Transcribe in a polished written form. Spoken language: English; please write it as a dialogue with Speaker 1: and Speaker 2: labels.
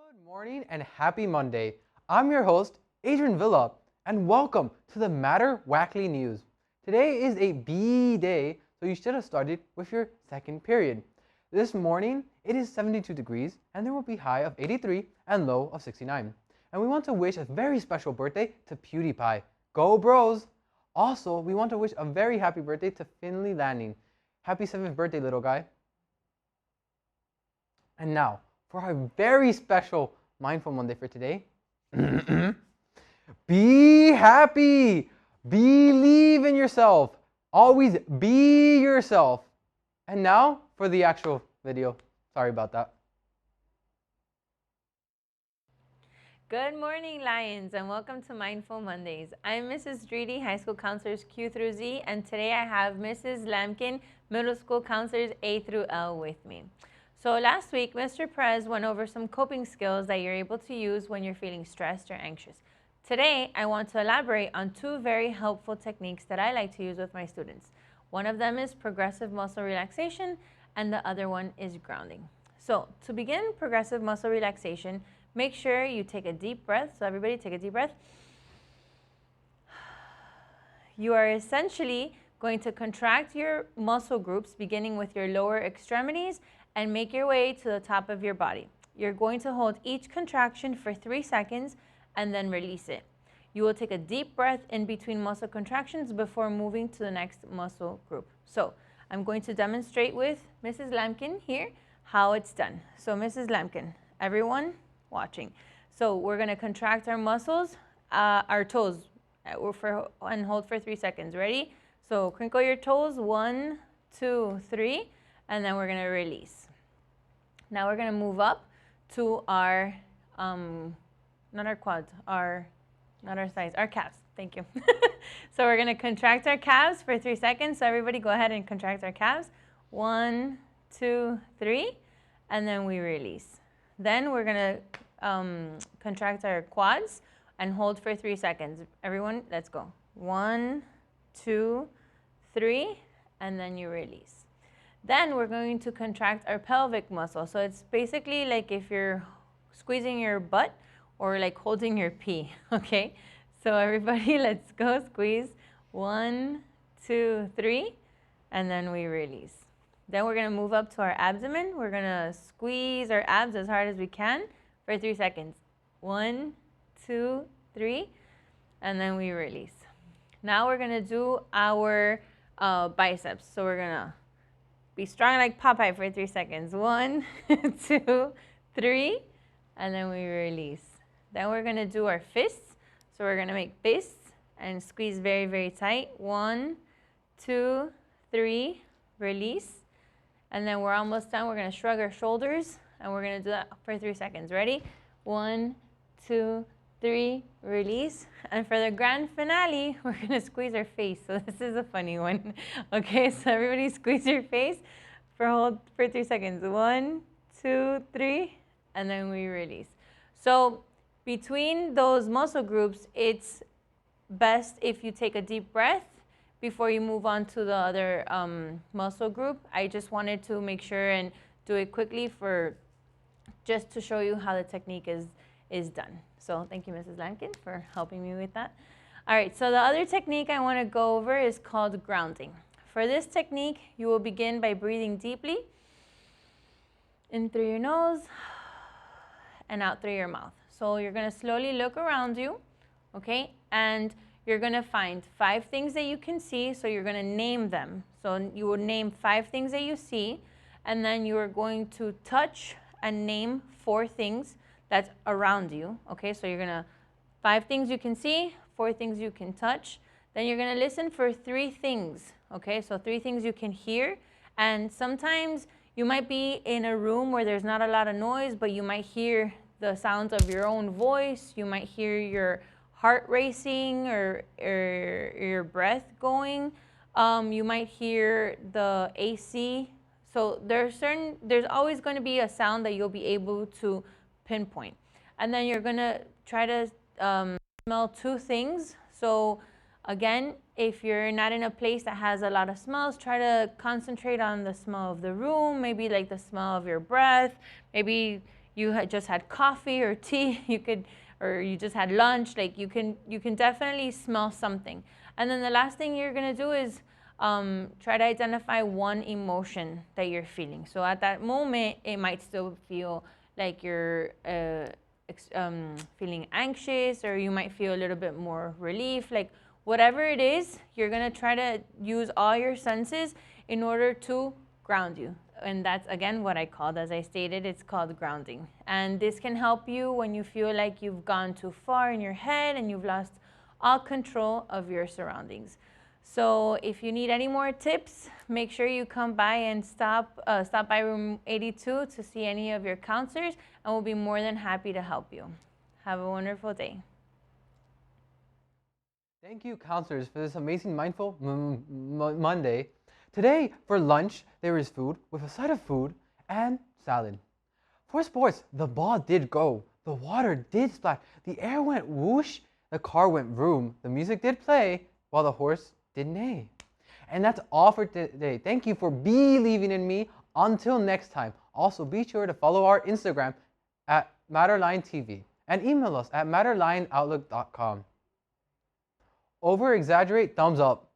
Speaker 1: Good morning and happy Monday. I'm your host, Adrian Villa, and welcome to the Matter Wackley News. Today is a B day, so you should have started with your second period. This morning, it is 72 degrees, and there will be high of 83 and low of 69. And we want to wish a very special birthday to PewDiePie. Go Bros! Also, we want to wish a very happy birthday to Finley Lanning. Happy 7th birthday, little guy. And now, for our very special Mindful Monday for today, be happy, believe in yourself, always be yourself. And now for the actual video. Sorry about that.
Speaker 2: Good morning, Lions, and welcome to Mindful Mondays. I'm Mrs. Dreedy, High School Counselors Q through Z, and today I have Mrs. Lampkin, Middle School Counselors A through L with me. So last week, Mr. Perez went over some coping skills that you're able to use when you're feeling stressed or anxious. Today, I want to elaborate on two very helpful techniques that I like to use with my students. One of them is progressive muscle relaxation, and the other one is grounding. So to begin progressive muscle relaxation, make sure you take a deep breath. So everybody take a deep breath. You are essentially going to contract your muscle groups beginning with your lower extremities and make your way to the top of your body. You're going to hold each contraction for 3 seconds and then release it. You will take a deep breath in between muscle contractions before moving to the next muscle group. So I'm going to demonstrate with Mrs. Lampkin here how it's done. So Mrs. Lampkin, everyone watching. So we're going to contract our muscles, our toes, and hold for 3 seconds. Ready? So crinkle your toes, 1, 2, 3, and then we're going to release. Now we're going to move up to our, not our quads, not our thighs, our calves. Thank you. So we're going to contract our calves for 3 seconds. So everybody go ahead and contract our calves. 1, 2, 3, and then we release. Then we're going to contract our quads and hold for 3 seconds. Everyone, let's go. 1, 2, 3, and then you release. Then we're going to contract our pelvic muscle. So it's basically like if you're squeezing your butt or like holding your pee, okay? So everybody, let's go squeeze. 1, 2, 3, and then we release. Then we're gonna move up to our abdomen. We're gonna squeeze our abs as hard as we can for 3 seconds. 1, 2, 3, and then we release. Now we're gonna do our biceps. So we're gonna be strong like Popeye for 3 seconds. 1, 2, 3, and then we release. Then we're gonna do our fists. So we're gonna make fists and squeeze very, very tight. 1, 2, 3, release. And then we're almost done. We're gonna shrug our shoulders and we're gonna do that for 3 seconds. Ready? 1, 2, 3, release. And for the grand finale, we're gonna squeeze our face. So this is a funny one. Okay, so everybody squeeze your face for 3 seconds. 1, 2, 3, and then we release. So between those muscle groups, it's best if you take a deep breath before you move on to the other muscle group. I just wanted to make sure and do it quickly just to show you how the technique is done. So thank you, Mrs. Lampkin, for helping me with that. All right, so the other technique I want to go over is called grounding. For this technique, you will begin by breathing deeply in through your nose and out through your mouth. So you're going to slowly look around you, okay? And you're going to find 5 things that you can see, so you're going to name them. So you will name 5 things that you see, and then you are going to touch and name 4 things that's around you, okay? So you're going to, 5 things you can see, 4 things you can touch. Then you're going to listen for 3 things, okay? So 3 things you can hear, and sometimes you might be in a room where there's not a lot of noise, but you might hear the sounds of your own voice. You might hear your heart racing or your breath going. You might hear the AC. So there's always going to be a sound that you'll be able to pinpoint. And then you're going to try to smell 2 things. So again, if you're not in a place that has a lot of smells, try to concentrate on the smell of the room, maybe like the smell of your breath, maybe you had just had coffee or tea, or you just had lunch, like you can definitely smell something. And then the last thing you're gonna do is try to identify one emotion that you're feeling. So at that moment, it might still feel like you're feeling anxious, or you might feel a little bit more relief. Like whatever it is, you're gonna try to use all your senses in order to ground you. And that's again what I called, as I stated, it's called grounding. And this can help you when you feel like you've gone too far in your head and you've lost all control of your surroundings. So if you need any more tips, make sure you come by and stop by room 82 to see any of your counselors, and we'll be more than happy to help you. Have a wonderful day.
Speaker 1: Thank you, counselors, for this amazing Mindful Monday. Today, for lunch, there is food with a side of food and salad. For sports, the ball did go, the water did splash, the air went whoosh, the car went vroom, the music did play, while the horse did neigh. And that's all for today. Thank you for believing in me. Until next time. Also, be sure to follow our Instagram at Matterline TV and email us at matterlineoutlook.com. Over exaggerate, thumbs up.